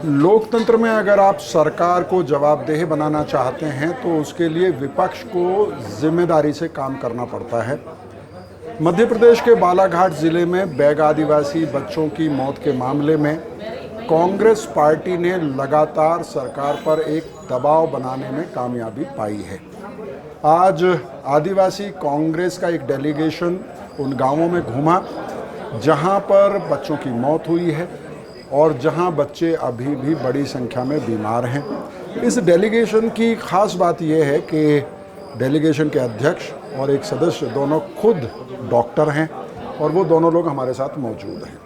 लोकतंत्र में अगर आप सरकार को जवाबदेह बनाना चाहते हैं तो उसके लिए विपक्ष को जिम्मेदारी से काम करना पड़ता है। मध्य प्रदेश के बालाघाट जिले में बैग आदिवासी बच्चों की मौत के मामले में कांग्रेस पार्टी ने लगातार सरकार पर एक दबाव बनाने में कामयाबी पाई है। आज आदिवासी कांग्रेस का एक डेलीगेशन उन गांवों में घूमा जहां पर बच्चों की मौत हुई है और जहां बच्चे अभी भी बड़ी संख्या में बीमार हैं। इस डेलीगेशन की ख़ास बात यह है कि डेलीगेशन के अध्यक्ष और एक सदस्य दोनों खुद डॉक्टर हैं और वो दोनों लोग हमारे साथ मौजूद हैं।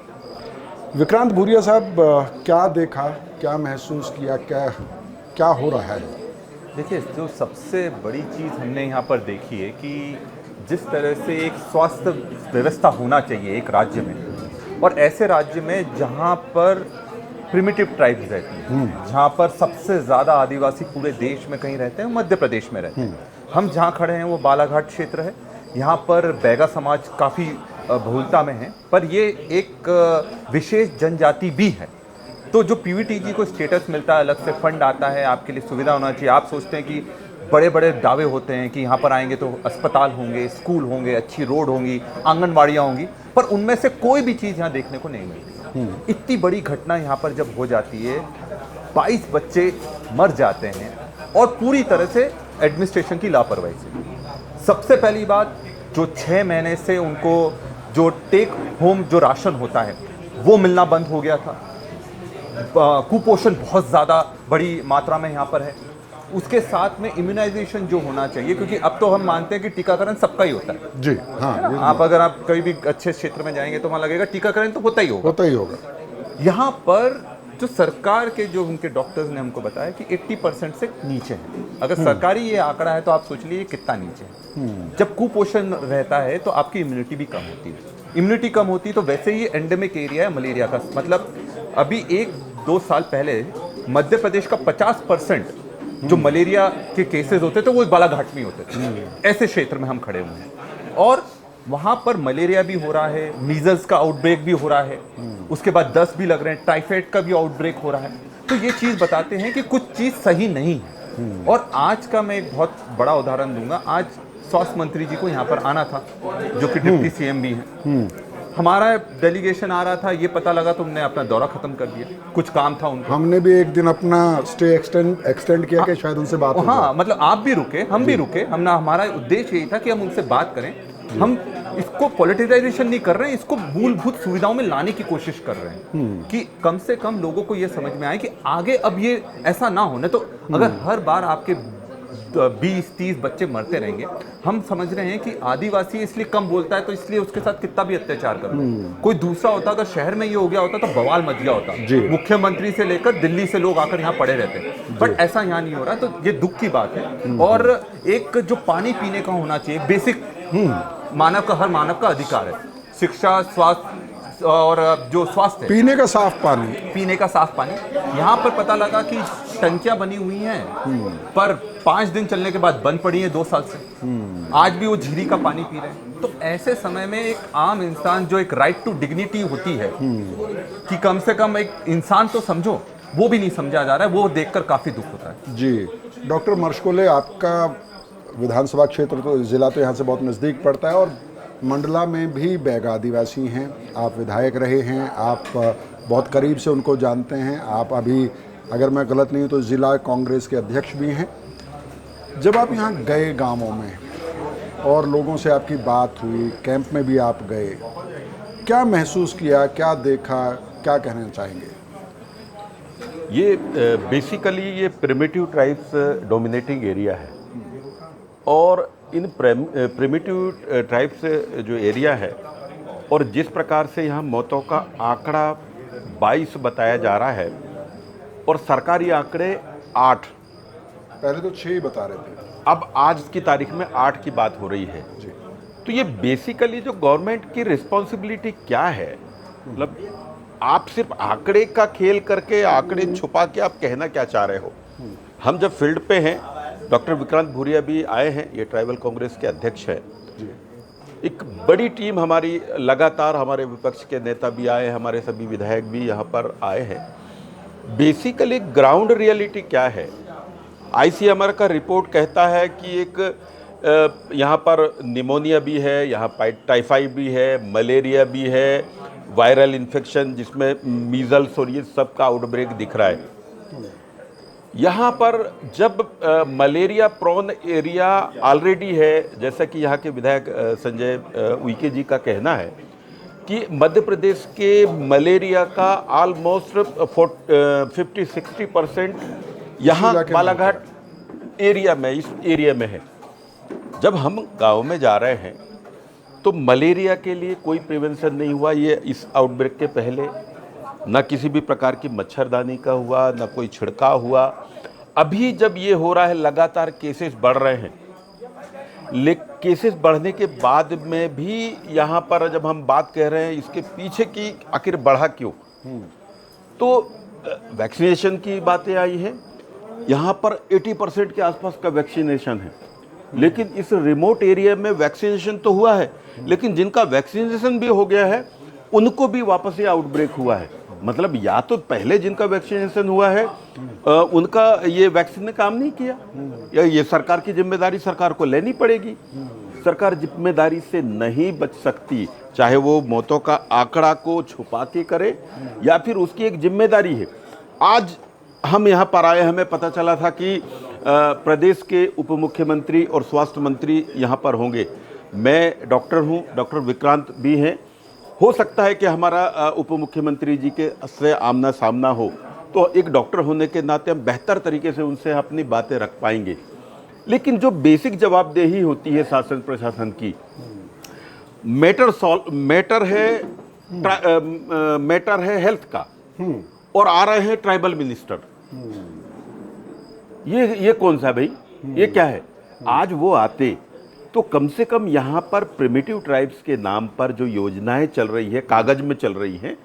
विक्रांत भूरिया साहब, क्या देखा, क्या महसूस किया, क्या हो रहा है? देखिए, जो सबसे बड़ी चीज़ हमने यहाँ पर देखी है कि जिस तरह से एक स्वास्थ्य व्यवस्था होना चाहिए एक राज्य में, और ऐसे राज्य में जहाँ पर प्रिमिटिव ट्राइब्स रहती हैं, जहाँ पर सबसे ज़्यादा आदिवासी पूरे देश में कहीं रहते हैं, मध्य प्रदेश में रहते हैं। हम जहाँ खड़े हैं वो बालाघाट क्षेत्र है। यहाँ पर बैगा समाज काफ़ी बहुलता में है, पर ये एक विशेष जनजाति भी है। तो जो पीवीटीजी को स्टेटस मिलता है, अलग से फंड आता है, आपके लिए सुविधा होना चाहिए। आप सोचते हैं कि बड़े बड़े दावे होते हैं कि यहाँ पर आएंगे तो अस्पताल होंगे, स्कूल होंगे, अच्छी रोड होंगी, आंगनवाड़ियाँ होंगी, पर उनमें से कोई भी चीज़ यहाँ देखने को नहीं मिलती। इतनी बड़ी घटना यहाँ पर जब हो जाती है, 22 बच्चे मर जाते हैं और पूरी तरह से एडमिनिस्ट्रेशन की लापरवाही से। सबसे पहली बात, जो 6 महीने से उनको जो टेक होम जो राशन होता है वो मिलना बंद हो गया था। कुपोषण बहुत ज़्यादा बड़ी मात्रा में यहाँ पर है। उसके साथ में इम्यूनाइजेशन जो होना चाहिए, क्योंकि अब तो हम मानते हैं कि टीकाकरण सबका ही होता है जी। हाँ, आप अगर आप कहीं भी अच्छे क्षेत्र में जाएंगे तो वहाँ लगेगा टीकाकरण तो होता ही होगा। यहाँ पर जो सरकार के जो उनके डॉक्टर्स ने हमको बताया कि 80% से नीचे है। अगर सरकारी ये आंकड़ा है तो आप सोच लीजिए कितना नीचे है। जब कुपोषण रहता है तो आपकी इम्यूनिटी भी कम होती है। इम्यूनिटी कम होती है तो वैसे ही एंडेमिक एरिया है मलेरिया का। मतलब अभी 1-2 साल पहले मध्य प्रदेश का 50% जो मलेरिया के केसेस होते थे वो बालाघाट में होते थे। ऐसे क्षेत्र में हम खड़े हुए हैं और वहाँ पर मलेरिया भी हो रहा है, मीजल्स का आउटब्रेक भी हो रहा है, उसके बाद दस्त भी लग रहे हैं, टाइफाइड का भी आउटब्रेक हो रहा है। तो ये चीज़ बताते हैं कि कुछ चीज़ सही नहीं है। और आज का मैं एक बहुत बड़ा उदाहरण दूंगा। आज स्वास्थ्य मंत्री जी को यहाँ पर आना था, जो कि डिप्टी सीएम भी हैं। हमारा डेलीगेशन आ रहा था, ये पता लगा तो उन्होंने अपना दौरा खत्म कर दिया। कुछ काम था उनको। हमने भी एक दिन अपना स्टे एक्सटेंड किया कि शायद उनसे बात हो जाए। हाँ, मतलब आप भी रुके, हम भी रुके। हमारा उद्देश्य यही था कि हम उनसे बात करें। हम इसको पॉलिटिसाइजेशन नहीं कर रहे हैं, इसको मूलभूत सुविधाओं में लाने की कोशिश कर रहे हैं कि कम से कम लोगों को ये समझ में आए कि आगे अब ये ऐसा ना होने। तो अगर हर बार आपके 20-30 बच्चे मरते रहेंगे, हम समझ रहे हैं कि आदिवासी इसलिए कम बोलता है तो इसलिए उसके साथ कितना भी अत्याचार कर रहे हैं। कोई दूसरा होता, अगर शहर में ये हो गया होता तो बवाल मच गया होता। मुख्यमंत्री से लेकर दिल्ली से लोग आकर यहाँ पड़े रहते हैं, बट ऐसा यहाँ नहीं हो रहा। तो ये दुख की बात है। और एक जो पानी पीने का होना चाहिए, बेसिक मानव का, हर मानव का अधिकार है। शिक्षा, स्वास्थ्य और जो स्वास्थ्य, पीने का साफ पानी। यहाँ पर पता लगा कि टंकियां बनी हुई हैं, पर 5 दिन चलने के बाद बंद पड़ी है 2 साल से। आज भी वो झीरी का पानी पी रहे हैं। तो ऐसे समय में एक आम इंसान, जो एक राइट टू डिग्निटी होती है कि कम से कम एक इंसान तो समझो, वो भी नहीं समझा जा रहा है। वो देखकर काफी दुख होता है। जी डॉक्टर मर्शकोले, आपका विधानसभा क्षेत्र तो, जिला तो यहाँ से बहुत नज़दीक पड़ता है और मंडला में भी बैग आदिवासी हैं। आप विधायक रहे हैं, आप बहुत करीब से उनको जानते हैं। आप अभी, अगर मैं गलत नहीं हूँ तो, ज़िला कांग्रेस के अध्यक्ष भी हैं। जब आप यहाँ गए गांवों में और लोगों से आपकी बात हुई, कैंप में भी आप गए, क्या महसूस किया, क्या देखा, क्या कहना चाहेंगे? ये बेसिकली ये प्रिमिटिव ट्राइब्स डोमिनेटिंग एरिया है और इन प्रिमिटिव ट्राइब्स जो एरिया है और जिस प्रकार से यहाँ मौतों का आंकड़ा 22 बताया जा रहा है और सरकारी आंकड़े 8, पहले तो 6 ही बता रहे थे, अब आज की तारीख में 8 की बात हो रही है। तो ये बेसिकली जो गवर्नमेंट की रिस्पॉन्सिबिलिटी क्या है? मतलब आप सिर्फ आंकड़े का खेल करके, आंकड़े छुपा के आप कहना क्या चाह रहे हो? हम जब फील्ड पे हैं, डॉक्टर विक्रांत भूरिया भी आए हैं, ये ट्राइबल कांग्रेस के अध्यक्ष हैं। एक बड़ी टीम हमारी, लगातार हमारे विपक्ष के नेता भी आए, हमारे सभी विधायक भी यहाँ पर आए हैं बेसिकली ग्राउंड रियलिटी क्या है? आईसीएमआर का रिपोर्ट कहता है कि एक यहाँ पर निमोनिया भी है, यहाँ टाइफाइड भी है, मलेरिया भी है, वायरल इन्फेक्शन जिसमें मीजल्स और ये सब का आउटब्रेक दिख रहा है। यहाँ पर जब मलेरिया प्रोन एरिया ऑलरेडी है, जैसा कि यहाँ के विधायक संजय उइके जी का कहना है कि मध्य प्रदेश के मलेरिया का ऑलमोस्ट 50-60% यहाँ बालाघाट एरिया में, इस एरिया में है। जब हम गांव में जा रहे हैं तो मलेरिया के लिए कोई प्रिवेंशन नहीं हुआ। ये इस आउटब्रेक के पहले ना किसी भी प्रकार की मच्छरदानी का हुआ, ना कोई छिड़काव हुआ। अभी जब ये हो रहा है, लगातार केसेस बढ़ रहे हैं, लेकिन केसेस बढ़ने के बाद में भी यहाँ पर जब हम बात कह रहे हैं इसके पीछे की आखिर बढ़ा क्यों, तो वैक्सीनेशन की बातें आई हैं। यहाँ पर 80% के आसपास का वैक्सीनेशन है, लेकिन इस रिमोट एरिया में वैक्सीनेशन तो हुआ है, लेकिन जिनका वैक्सीनेशन भी हो गया है उनको भी वापस ये आउटब्रेक हुआ है। मतलब या तो पहले जिनका वैक्सीनेशन हुआ है उनका ये वैक्सीन ने काम नहीं किया, या ये सरकार की जिम्मेदारी सरकार को लेनी पड़ेगी। सरकार जिम्मेदारी से नहीं बच सकती, चाहे वो मौतों का आंकड़ा को छुपा के करे या फिर उसकी एक जिम्मेदारी है। आज हम यहाँ पर आए, हमें पता चला था कि प्रदेश के उप मुख्यमंत्री और स्वास्थ्य मंत्री यहाँ पर होंगे। मैं डॉक्टर हूँ, डॉक्टर विक्रांत भी हैं। हो सकता है कि हमारा उप मुख्यमंत्री जी के से आमना सामना हो, तो एक डॉक्टर होने के नाते हम बेहतर तरीके से उनसे अपनी बातें रख पाएंगे। लेकिन जो बेसिक जवाबदेही होती है शासन प्रशासन की, मैटर है हेल्थ का, और आ रहे हैं ट्राइबल मिनिस्टर। ये कौन सा भाई, ये क्या है? आज वो आते तो कम से कम यहाँ पर प्रिमिटिव ट्राइब्स के नाम पर जो योजनाएं चल रही है, कागज में चल रही हैं,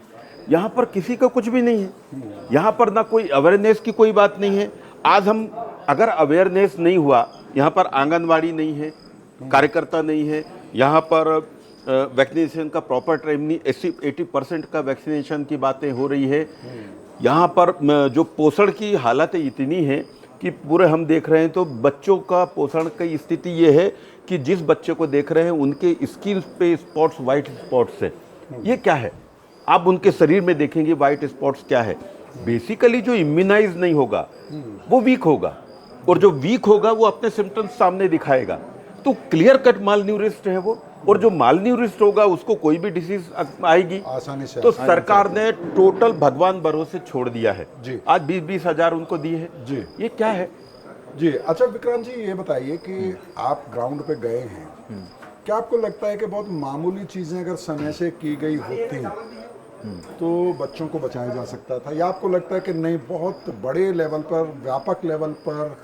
यहाँ पर किसी का कुछ भी नहीं है। यहाँ पर ना कोई अवेयरनेस की कोई बात नहीं है। आज हम अगर अवेयरनेस नहीं हुआ, यहाँ पर आंगनवाड़ी नहीं है, कार्यकर्ता नहीं है, यहाँ पर वैक्सीनेशन का प्रॉपर टाइम नहीं, 80% का वैक्सीनेशन की बातें हो रही है। यहाँ पर जो पोषण की हालतें इतनी हैं कि पूरे हम देख रहे हैं तो बच्चों का पोषण की स्थिति ये है कि जिस बच्चे को देख रहे हैं उनके स्किन पे स्पॉट्स, वाइट स्पॉट्स है। ये क्या है? आप उनके शरीर में देखेंगे वाइट स्पॉट्स क्या है। बेसिकली जो इम्यूनाइज नहीं होगा वो वीक होगा, और जो वीक होगा वो अपने सिम्टम्स सामने दिखाएगा। तो क्लियर कट माल न्यूरिस्ट है वो, और जो माल न्यूरिस्ट होगा उसको कोई भी डिसीज आएगी आसानी से। तो सरकार ने टोटल भगवान भरोसे छोड़ दिया है जी। आज 20-20 हजार उनको दिए हैं जी। ये क्या है जी? अच्छा विक्रांत जी, ये बताइए कि आप ग्राउंड पे गए हैं, क्या आपको लगता है कि बहुत मामूली चीजें अगर समय से की गई होती तो बच्चों को बचाया जा सकता था, या आपको लगता है कि नहीं, बहुत बड़े लेवल पर, व्यापक लेवल पर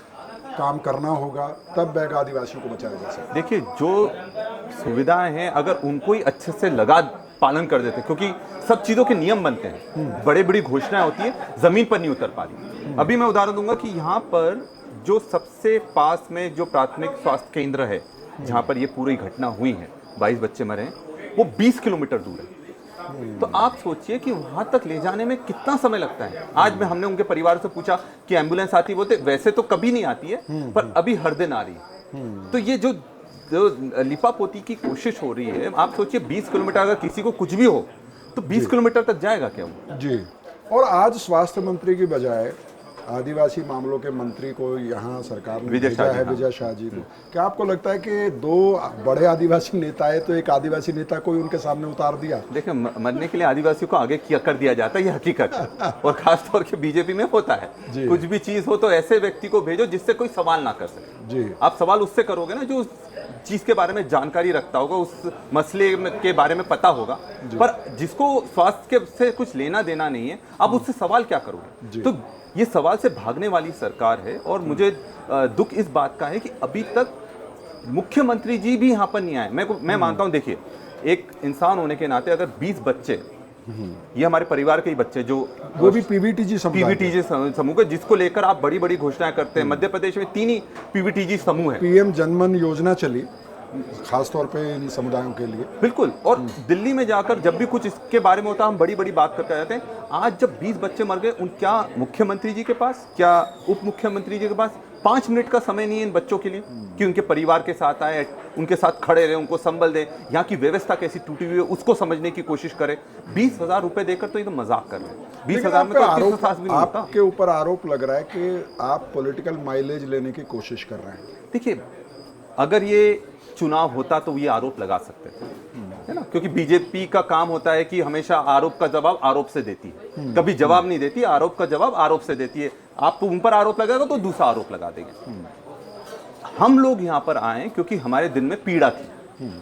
काम करना होगा तब बैगा आदिवासियों को बचाया जा सकता है? देखिए, जो सुविधाएं हैं अगर उनको ही अच्छे से पालन कर देते, क्योंकि सब चीज़ों के नियम बनते हैं, बड़ी बड़ी घोषणाएं होती है, ज़मीन पर नहीं उतर पा रही। अभी मैं उदाहरण दूंगा कि यहाँ पर जो सबसे पास में जो प्राथमिक स्वास्थ्य केंद्र है, जहाँ पर ये पूरी घटना हुई है, 22 बच्चे मरे हैं, वो 20 किलोमीटर दूर है। तो आप सोचिए कि वहां तक ले जाने में कितना समय लगता है। आज में हमने उनके परिवार से पूछा कि एम्बुलेंस आती, बोलते वैसे तो कभी नहीं आती है, पर अभी हर दिन आ रही है। तो ये जो लिपापोती की कोशिश हो रही है, आप सोचिए 20 किलोमीटर, अगर किसी को कुछ भी हो तो 20 किलोमीटर तक जाएगा क्या वो? जी। और आज स्वास्थ्य मंत्री की बजाय आदिवासी मामलों के मंत्री को यहाँ सरकार ने भेजा है, विजय शाह जी को। क्या आपको लगता है कि दो बड़े आदिवासी नेता है तो एक आदिवासी नेता को उनके सामने उतार दिया? देखिए, मरने के लिए आदिवासियों को आगे कर दिया जाता है, ये हकीकत है। और खासतौर के बीजेपी में होता है, कुछ भी चीज हो तो ऐसे व्यक्ति को भेजो जिससे कोई सवाल ना कर सके जी। आप सवाल उससे करोगे ना जो चीज के बारे में जानकारी रखता होगा, उस मसले के बारे में पता होगा, पर जिसको स्वास्थ्य से कुछ लेना देना नहीं है, आप उससे सवाल क्या करोगे? तो ये सवाल से भागने वाली सरकार है। और मुझे दुख इस बात का है कि अभी तक मुख्यमंत्री जी भी यहाँ पर नहीं आए। मैं मानता हूँ, देखिए, एक इंसान होने के नाते अगर 20 बच्चे, ये हमारे परिवार के ही बच्चे, जो वो भी पीवीटीजी समूह के, जिसको लेकर आप बड़ी बड़ी घोषणाएं करते हैं। मध्य प्रदेश में 3 ही पीवीटीजी समूह है। पीएम जनमन योजना चली, खास तौर पे इन समुदायों के लिए। बिल्कुल। और दिल्ली में जाकर जब भी कुछ इसके बारे में होता है हम बड़ी बड़ी बात करके आ जाते हैं। आज जब 20 बच्चे मर गए, उन क्या मुख्यमंत्री जी के पास, क्या उप मुख्यमंत्री जी के पास 5 मिनट का समय नहीं है इन बच्चों के लिए कि उनके परिवार के साथ आए, उनके साथ खड़े रहे, उनको संबल दें, यहाँ की व्यवस्था कैसी टूटी हुई है उसको समझने की कोशिश करें। 20,000 रुपए देकर तो ये तो मजाक कर रहे हैं। 20,000 में तो आरोप, सास भी नहीं होता। आपके ऊपर आरोप लग रहा है कि आप पॉलिटिकल माइलेज लेने की कोशिश कर रहे हैं। देखिए, अगर ये चुनाव होता तो ये आरोप लगा सकते थे, है ना, क्योंकि बीजेपी का काम होता है कि हमेशा आरोप का जवाब आरोप से देती है, कभी जवाब नहीं देती, आरोप का जवाब आरोप से देती है। आप उन पर आरोप लगाएगा तो दूसरा आरोप लगा देंगे। हम लोग यहाँ पर आए क्योंकि हमारे दिल में पीड़ा थी।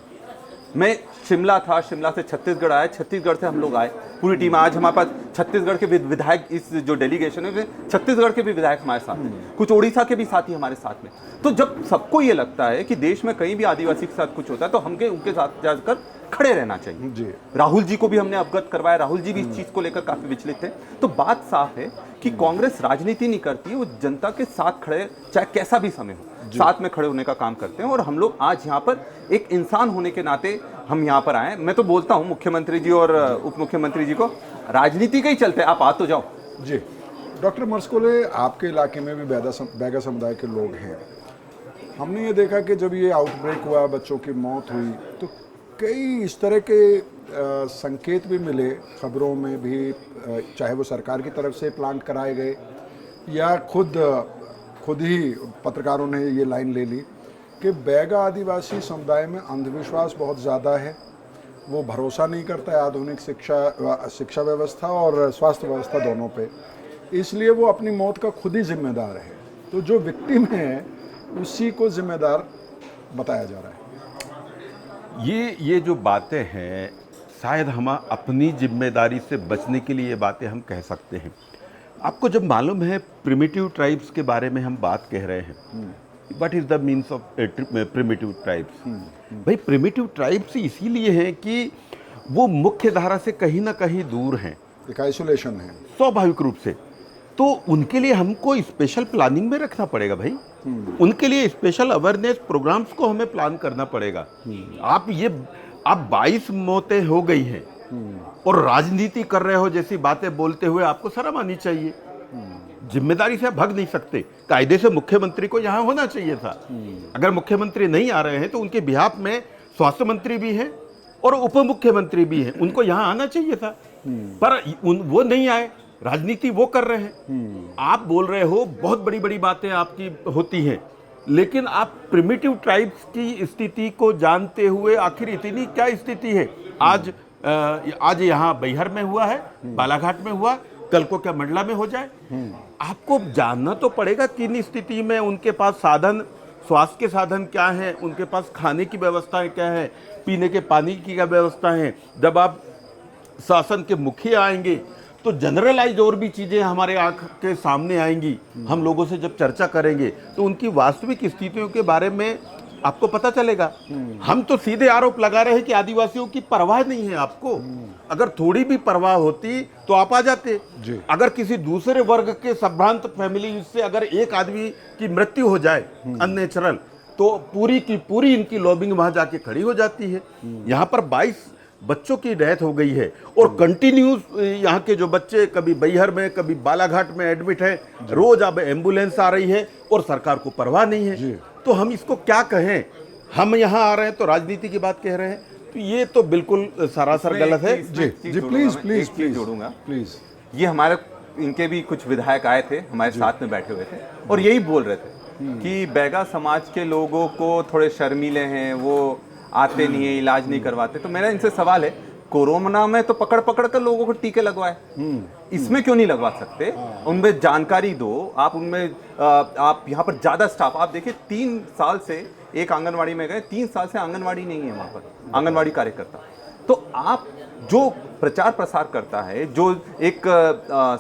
मैं शिमला था, शिमला से छत्तीसगढ़ आया, छत्तीसगढ़ से हम लोग आए पूरी टीम। आज हमारे पास छत्तीसगढ़ के विधायक, इस जो डेलीगेशन है छत्तीसगढ़ के भी विधायक हमारे साथ हैं, कुछ ओडिशा के भी साथी हमारे साथ में। तो जब सबको ये लगता है कि देश में कहीं भी आदिवासी के साथ कुछ होता है तो हमके उनके साथ जाकर खड़े रहना चाहिए जी। राहुल जी को भी हमने अवगत करवाया, राहुल जी भी इस चीज को लेकर काफी विचलित थे। तो बात साफ है कि कांग्रेस राजनीति नहीं करती है, वो जनता के साथ खड़े, चाहे कैसा भी समय हो, साथ में खड़े होने का काम करते हैं। और हम लोग आज यहाँ पर एक इंसान होने के नाते हम यहाँ पर आए। मैं तो बोलता हूँ मुख्यमंत्री जी और उप मुख्यमंत्री जी को, राजनीति का ही चलते, आप आ तो जाओ। जी डॉक्टर मर्सकोले, आपके इलाके में भी बैगा समुदाय के लोग हैं। हमने ये देखा कि जब ये आउटब्रेक हुआ, बच्चों की मौत हुई, तो कई इस तरह के संकेत भी मिले खबरों में भी, चाहे वो सरकार की तरफ से प्लांट कराए गए या खुद ही पत्रकारों ने ये लाइन ले ली कि बैगा आदिवासी समुदाय में अंधविश्वास बहुत ज़्यादा है, वो भरोसा नहीं करता है आधुनिक शिक्षा व्यवस्था और स्वास्थ्य व्यवस्था दोनों पे, इसलिए वो अपनी मौत का खुद ही जिम्मेदार है। तो जो विक्टिम है उसी को जिम्मेदार बताया जा रहा है। ये जो बातें हैं, शायद हम अपनी जिम्मेदारी से बचने के लिए ये बातें हम कह सकते हैं। आपको जब मालूम है प्रिमिटिव ट्राइब्स के बारे में हम बात कह रहे हैं, what is the means of primitive tribes? भाई प्रिमिटिव ट्राइब्स इसीलिए हैं कि वो मुख्य धारा से कहीं ना कहीं दूर हैं, एक आइसोलेशन है स्वाभाविक रूप से। तो उनके लिए हमको स्पेशल प्लानिंग में रखना पड़ेगा भाई, उनके लिए स्पेशल अवेयरनेस प्रोग्राम्स को हमें प्लान करना पड़ेगा। आप 22 मौतें हो गई हैं और राजनीति कर रहे हो जैसी बातें बोलते हुए आपको शर्म आनी चाहिए। जिम्मेदारी से आप भाग नहीं सकते। कायदे से मुख्यमंत्री को यहाँ होना चाहिए था। अगर मुख्यमंत्री नहीं आ रहे हैं तो उनके बिहाफ में स्वास्थ्य मंत्री भी हैं और उप मुख्यमंत्री भी हैं, उनको यहाँ आना चाहिए था, पर वो नहीं आए। राजनीति वो कर रहे हैं। आप बोल रहे हो बहुत बड़ी बड़ी बातें आपकी होती हैं, लेकिन आप प्रिमिटिव ट्राइब्स की स्थिति को जानते हुए आखिर इतनी क्या स्थिति है? आज यहाँ बैहर में हुआ है, बालाघाट में हुआ, कल को क्या मंडला में हो जाए? आपको जानना तो पड़ेगा किन स्थिति में उनके पास साधन, स्वास्थ्य के साधन क्या है, उनके पास खाने की व्यवस्थाएं क्या है, पीने के पानी की क्या व्यवस्था है। जब आप शासन के मुखिया आएंगे तो जनरलाइज और भी चीज़ें हमारे आंख के सामने आएंगी। हम लोगों से जब चर्चा करेंगे तो उनकी वास्तविक स्थितियों के बारे में आपको पता चलेगा। हम तो सीधे आरोप लगा रहे हैं कि आदिवासियों की परवाह नहीं है आपको। अगर थोड़ी भी परवाह होती तो आप आ जाते। अगर किसी दूसरे वर्ग के संभ्रांत फैमिली से अगर एक आदमी की मृत्यु हो जाए अननेचुरल, तो पूरी की पूरी इनकी लॉबिंग वहां जाके खड़ी हो जाती है। यहाँ पर 22 बच्चों की डेथ हो गई है और कंटिन्यूस यहाँ के जो बच्चे कभी बैहर में कभी बालाघाट में एडमिट है, रोज अब एम्बुलेंस आ रही है और सरकार को परवाह नहीं है। तो हम इसको क्या कहें? हम यहाँ आ रहे हैं तो राजनीति की बात कह रहे हैं, तो ये तो बिल्कुल सरासर गलत है। जी प्लीज जोड़ूंगा प्लीज। ये हमारे इनके भी कुछ विधायक आए थे, हमारे साथ में बैठे हुए थे और यही बोल रहे थे कि बैगा समाज के लोगों को थोड़े शर्मीले हैं, वो आते नहीं है, इलाज नहीं करवाते। तो मेरा इनसे सवाल है, कोरोना में तो पकड़ पकड़ कर लोगों को टीके लगवाए, इसमें क्यों नहीं लगवा सकते? उनमें जानकारी दो, आप उनमें आप यहाँ पर ज्यादा स्टाफ, आप देखिए 3 साल से एक आंगनवाड़ी में गए, 3 साल से आंगनवाड़ी नहीं है वहां पर, आंगनवाड़ी कार्यकर्ता। तो आप जो प्रचार प्रसार करता है, जो एक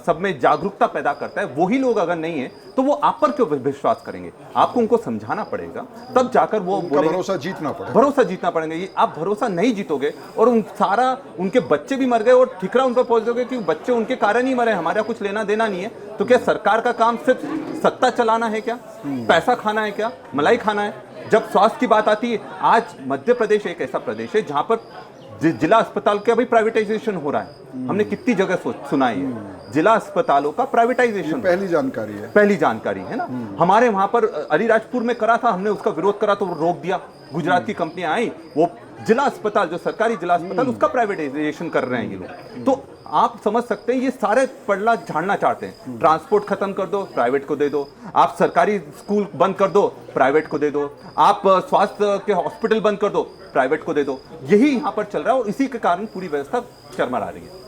सब में जागरूकता पैदा करता है, वही लोग अगर नहीं है तो वो आप पर क्यों विश्वास करेंगे? आपको उनको समझाना पड़ेगा, तब जाकर वो बोलेंगे। भरोसा जीतना पड़ेगा। भरोसा जीतना पड़ेगा। ये आप भरोसा नहीं जीतोगे और उनके बच्चे भी मर गए और ठिकरा उन पर पहुंच दोगे कि बच्चे उनके कारण ही मरे, हमारा कुछ लेना देना नहीं है, तो क्या सरकार का काम सिर्फ सत्ता चलाना है क्या? पैसा खाना है क्या? मलाई खाना है? जब स्वास्थ्य की बात आती है, आज मध्य प्रदेश एक ऐसा प्रदेश है जहां पर जिला अस्पताल का भी प्राइवेटाइजेशन हो रहा है। हमने कितनी जगह सुना है जिला अस्पतालों का प्राइवेटाइजेशन। पहली जानकारी है। पहली जानकारी है ना। हमारे वहां पर अलीराजपुर में करा था, हमने उसका विरोध करा तो वो रोक दिया। गुजरात की कंपनियां आई, वो जिला अस्पताल, जो सरकारी जिला अस्पताल, उसका प्राइवेटाइजेशन कर रहे हैं ये लोग। तो आप समझ सकते हैं ये सारे पड़ला झाड़ना चाहते हैं। ट्रांसपोर्ट खत्म कर दो, प्राइवेट को दे दो। आप सरकारी स्कूल बंद कर दो, प्राइवेट को दे दो। आप स्वास्थ्य के हॉस्पिटल बंद कर दो, प्राइवेट को दे दो। यही यहाँ पर चल रहा है और इसी के कारण पूरी व्यवस्था चरमरा रही है।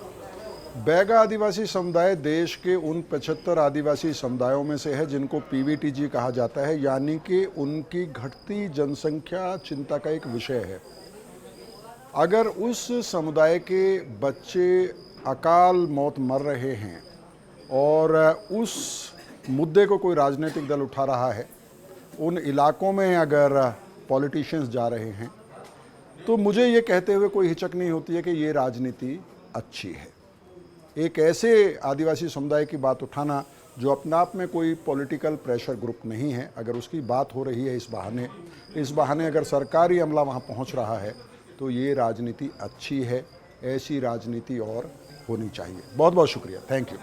बैगा आदिवासी समुदाय देश के उन 75 आदिवासी समुदायों में से है जिनको पीवीटीजी कहा जाता है, यानी कि उनकी घटती जनसंख्या चिंता का एक विषय है। अगर उस समुदाय के बच्चे अकाल मौत मर रहे हैं और उस मुद्दे को कोई राजनीतिक दल उठा रहा है, उन इलाकों में अगर पॉलिटिशियंस जा रहे हैं, तो मुझे ये कहते हुए कोई हिचक नहीं होती है कि ये राजनीति अच्छी है। एक ऐसे आदिवासी समुदाय की बात उठाना जो अपने आप में कोई पॉलिटिकल प्रेशर ग्रुप नहीं है, अगर उसकी बात हो रही है इस बहाने अगर सरकारी अमला वहाँ पहुँच रहा है, तो ये राजनीति अच्छी है। ऐसी राजनीति और होनी चाहिए। बहुत बहुत शुक्रिया। Thank you.